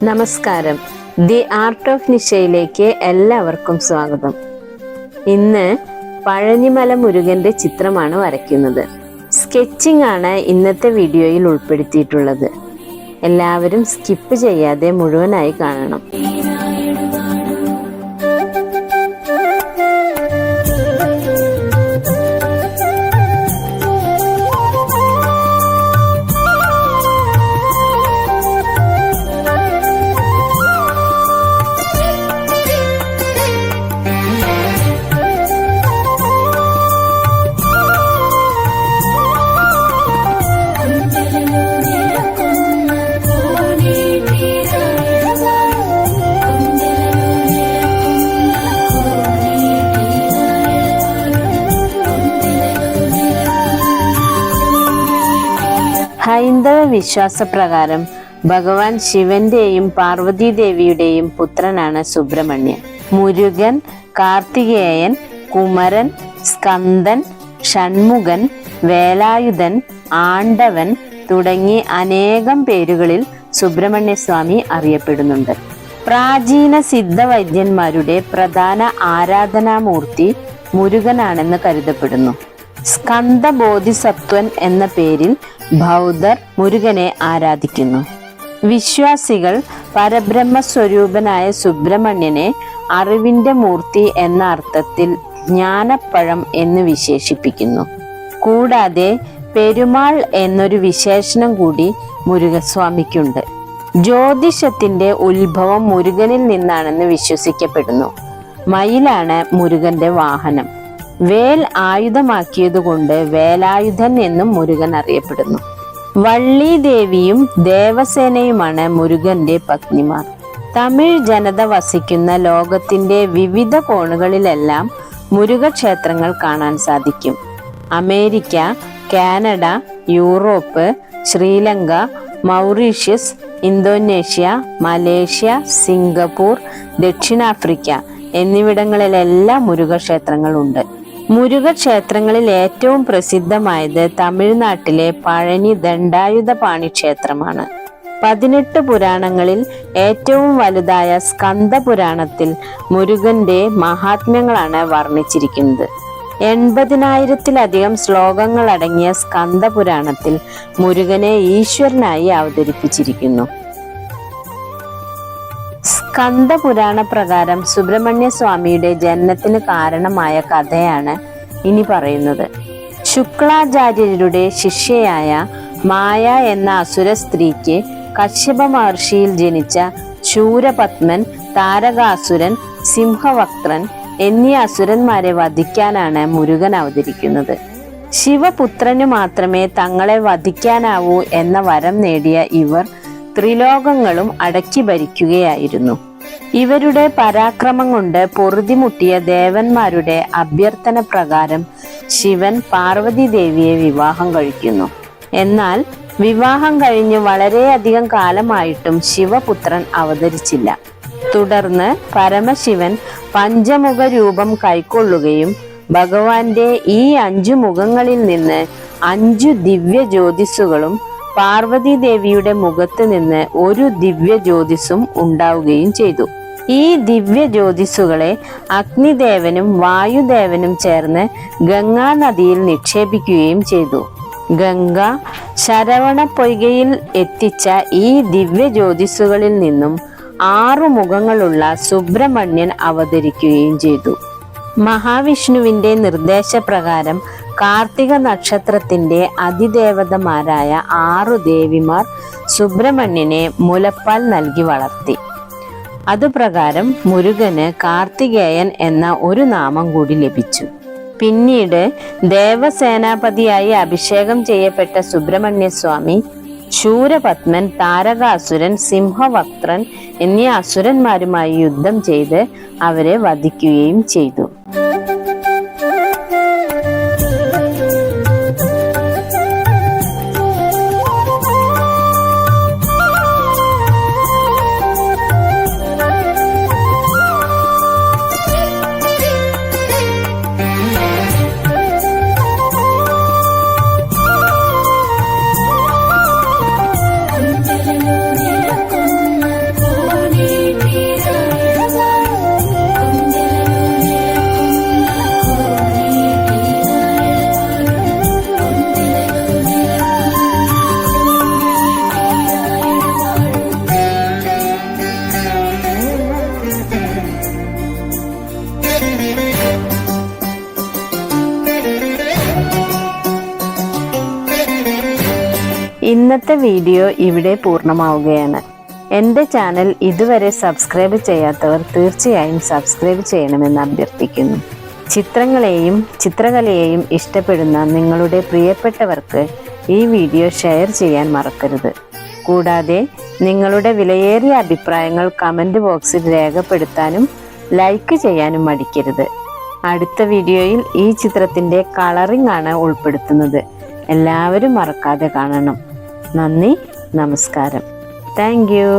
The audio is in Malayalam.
നമസ്കാരം. ദി ആർട്ട് ഓഫ് നിഷയിലേക്ക് എല്ലാവർക്കും സ്വാഗതം. ഇന്ന് പഴനിമല മുരുകന്റെ ചിത്രമാണ് വരയ്ക്കുന്നത്. സ്കെച്ചിങ് ആണ് ഇന്നത്തെ വീഡിയോയിൽ ഉൾപ്പെടുത്തിയിട്ടുള്ളത്. എല്ലാവരും സ്കിപ്പ് ചെയ്യാതെ മുഴുവനായി കാണണം. ഹൈന്ദവ വിശ്വാസപ്രകാരം ഭഗവാൻ ശിവന്റെയും പാർവതി ദേവിയുടെയും പുത്രനാണ് സുബ്രഹ്മണ്യൻ. മുരുകൻ, കാർത്തികേയൻ, കുമരൻ, സ്കന്ദൻ, ഷൺമുഖൻ, വേലായുധൻ, ആണ്ടവൻ തുടങ്ങി അനേകം പേരുകളിൽ സുബ്രഹ്മണ്യസ്വാമി അറിയപ്പെടുന്നുണ്ട്. പ്രാചീന സിദ്ധവൈദ്യന്മാരുടെ പ്രധാന ആരാധനാമൂർത്തി മുരുകനാണെന്ന് കരുതപ്പെടുന്നു. സ്കന്ദ ബോധിസത്വൻ എന്ന പേരിൽ ബൗദ്ധർ മുരുകനെ ആരാധിക്കുന്നു. വിശ്വാസികൾ പരബ്രഹ്മസ്വരൂപനായ സുബ്രഹ്മണ്യനെ അറിവിന്റെ മൂർത്തി എന്ന അർത്ഥത്തിൽ ജ്ഞാനപ്പഴം എന്ന് വിശേഷിപ്പിക്കുന്നു. കൂടാതെ പെരുമാൾ എന്നൊരു വിശേഷണം കൂടി മുരുകസ്വാമിക്കുണ്ട്. ജ്യോതിഷത്തിന്റെ ഉത്ഭവം മുരുകനിൽ നിന്നാണെന്ന് വിശ്വസിക്കപ്പെടുന്നു. മയിലാണ് മുരുകന്റെ വാഹനം. വേൽ ആയുധമാക്കിയതുകൊണ്ട് വേലായുധൻ എന്നും മുരുകൻ അറിയപ്പെടുന്നു. വള്ളി ദേവിയും ദേവസേനയുമാണ് മുരുകന്റെ പത്നിമാർ. തമിഴ് ജനത വസിക്കുന്ന ലോകത്തിന്റെ വിവിധ കോണുകളിലെല്ലാം മുരുക ക്ഷേത്രങ്ങൾ കാണാൻ സാധിക്കും. America, Canada, Europe, Sri Lanka, Mauritius, Indonesia, Malaysia, Singapore, ദക്ഷിണാഫ്രിക്ക എന്നിവിടങ്ങളിലെല്ലാം മുരുക ക്ഷേത്രങ്ങളുണ്ട്. മുരുക ക്ഷേത്രങ്ങളിൽ ഏറ്റവും പ്രസിദ്ധമായത് തമിഴ്നാട്ടിലെ പഴനി ദണ്ഡായുധപാണി ക്ഷേത്രമാണ്. 18 പുരാണങ്ങളിൽ ഏറ്റവും വലുതായ സ്കന്ദ പുരാണത്തിൽ മുരുകന്റെ മഹാത്മ്യങ്ങളാണ് വർണ്ണിച്ചിരിക്കുന്നത്. 80,000-ലധികം ശ്ലോകങ്ങൾ അടങ്ങിയ സ്കന്ദ പുരാണത്തിൽ മുരുകനെ ഈശ്വരനായി അവതരിപ്പിച്ചിരിക്കുന്നു. സ്കന്ദ പുരാണ പ്രകാരം സുബ്രഹ്മണ്യ സ്വാമിയുടെ ജനനത്തിന് കാരണമായ കഥയാണ് ഇനി പറയുന്നത്. ശുക്ലാചാര്യരുടെ ശിഷ്യയായ മായ എന്ന അസുര സ്ത്രീക്ക് കശ്യപ മഹർഷിയിൽ ജനിച്ച ശൂരപത്മൻ, താരകാസുരൻ, സിംഹവക്ത്രൻ എന്നീ അസുരന്മാരെ വധിക്കാനാണ് മുരുകൻ അവതരിക്കുന്നത്. ശിവപുത്രനു മാത്രമേ തങ്ങളെ വധിക്കാനാവൂ എന്ന വരം നേടിയ ഇവർ ത്രിലോകങ്ങളും അടക്കി ഭരിക്കുകയായിരുന്നു. ഇവരുടെ പരാക്രമം കൊണ്ട് പൊറുതിമുട്ടിയ ദേവന്മാരുടെ അഭ്യർത്ഥന പ്രകാരം ശിവൻ പാർവതി ദേവിയെ വിവാഹം കഴിക്കുന്നു. എന്നാൽ വിവാഹം കഴിഞ്ഞ് വളരെയധികം കാലമായിട്ടും ശിവപുത്രൻ അവതരിച്ചില്ല. തുടർന്ന് പരമശിവൻ പഞ്ചമുഖ രൂപം കൈക്കൊള്ളുകയും ഭഗവാന്റെ ഈ 5 മുഖങ്ങളിൽ നിന്ന് 5 ദിവ്യ ജ്യോതിസുകളും പാർവതി ദേവിയുടെ മുഖത്ത് നിന്ന് ഒരു ദിവ്യ ജ്യോതിസും ഉണ്ടാവുകയും ചെയ്തു. ഈ ദിവ്യ ജ്യോതിസുകളെ അഗ്നിദേവനും വായുദേവനും ചേർന്ന് ഗംഗാ നദിയിൽ നിക്ഷേപിക്കുകയും ചെയ്തു. ഗംഗ ശരവണ പൊയ്കയിൽ എത്തിച്ച ഈ ദിവ്യ ജ്യോതിസുകളിൽ നിന്നും 6 മുഖങ്ങളുള്ള സുബ്രഹ്മണ്യൻ അവതരിക്കുകയും ചെയ്തു. മഹാവിഷ്ണുവിന്റെ നിർദ്ദേശപ്രകാരം കാർത്തിക നക്ഷത്രത്തിന്റെ അതിദേവതമാരായ 6 ദേവിമാർ സുബ്രഹ്മണ്യനെ മുലപ്പാൽ നൽകി വളർത്തി. അതുപ്രകാരം മുരുകന് കാർത്തികേയൻ എന്ന ഒരു നാമം കൂടി ലഭിച്ചു. പിന്നീട് ദേവസേനാപതിയായി അഭിഷേകം ചെയ്യപ്പെട്ട സുബ്രഹ്മണ്യസ്വാമി ശൂരപത്മൻ, താരകാസുരൻ, സിംഹവക്ത്രൻ എന്നീ അസുരന്മാരുമായി യുദ്ധം ചെയ്ത് അവരെ വധിക്കുകയും ചെയ്തു. ഇന്നത്തെ വീഡിയോ ഇവിടെ പൂർണ്ണമാവുകയാണ്. എൻ്റെ ചാനൽ ഇതുവരെ സബ്സ്ക്രൈബ് ചെയ്യാത്തവർ തീർച്ചയായും സബ്സ്ക്രൈബ് ചെയ്യണമെന്ന് അഭ്യർത്ഥിക്കുന്നു. ചിത്രങ്ങളെയും ചിത്രകലയെയും ഇഷ്ടപ്പെടുന്ന നിങ്ങളുടെ പ്രിയപ്പെട്ടവർക്ക് ഈ വീഡിയോ ഷെയർ ചെയ്യാൻ മറക്കരുത്. കൂടാതെ നിങ്ങളുടെ വിലയേറിയ അഭിപ്രായങ്ങൾ കമൻറ്റ് ബോക്സിൽ രേഖപ്പെടുത്താനും ലൈക്ക് ചെയ്യാനും മടിക്കരുത്. അടുത്ത വീഡിയോയിൽ ഈ ചിത്രത്തിൻ്റെ കളറിംഗ് ആണ് ഉൾപ്പെടുത്തുന്നത്. എല്ലാവരും മറക്കാതെ കാണണം. നന്ദി, നമസ്കാരം. Thank you.